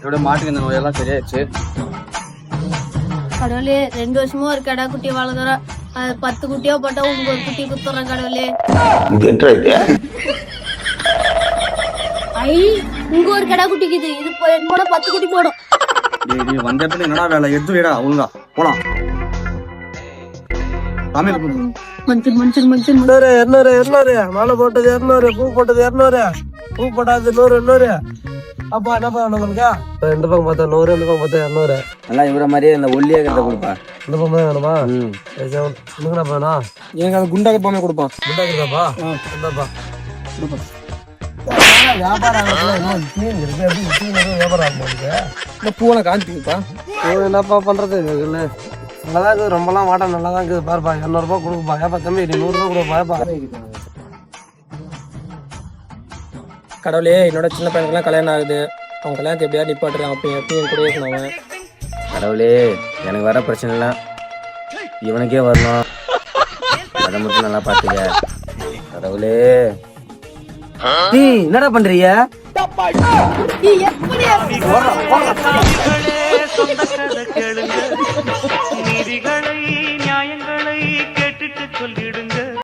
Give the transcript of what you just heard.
இதோட மாட்டுக்கு இந்த நோயெல்லாம் சரியாயிடுச்சு. கடவுளே 2 வருஷமா ஒரு கடா குட்டி வளர்க்குறோம். அது 10 குட்டியா போட்டா உங்க ஒரு குட்டி குத்துறேன் கடவுளே. ஐ உங்க ஒரு கடா குட்டிக்குது இது கூட 10 குட்டி போடும். நீ வந்த இடத்துல என்னடா வேலை எடுத்து வைடா ஒழுங்கா போலாம். மனுஷன் மாலை போட்டது 200, பூ போட்டது 200, பூ போட்டாது 100. அப்பா என்னப்பா உங்களுக்கு 2 பக்கம் பார்த்தா 100, 2 பக்கம் பார்த்தா 200. நல்லா இவர மாதிரியே இந்த ஒல்லியா கட்ட கொடுப்பா. இந்த பக்கம் தான் வேணுமா? உனக்கு வேணா எனக்கு அது குண்டாக போமே கொடுப்பான். குண்டாக்குதாப்பா? இந்தாப்பா வியாபாரம் வியாபாரம் ஆகும் இந்த பூவெல்லாம் காஞ்சிக்குப்பா. என்னப்பா பண்றது? நல்லாதான் இருக்குது, ரொம்பலாம் வாட்டா நல்லா தான் இருக்குது. பாருப்பா 200 கொடுப்பா. ஏப்பா தம்பி 100 கொடுப்பா. ஏப்பா கடவுளே, என்னோட சின்ன பையனுக்குலாம் கல்யாணம் ஆகுது. அவங்க கல்யாணத்தை எப்படியா நிப்பாட்டுறான் அப்பயும் கூட இருக்கணும். கடவுளே, எனக்கு வர பிரச்சனைலாம் இவனுக்கே வரணும். அதை மட்டும் நல்லா பாத்துக்க கடவுளே. என்னடா பண்றீங்க?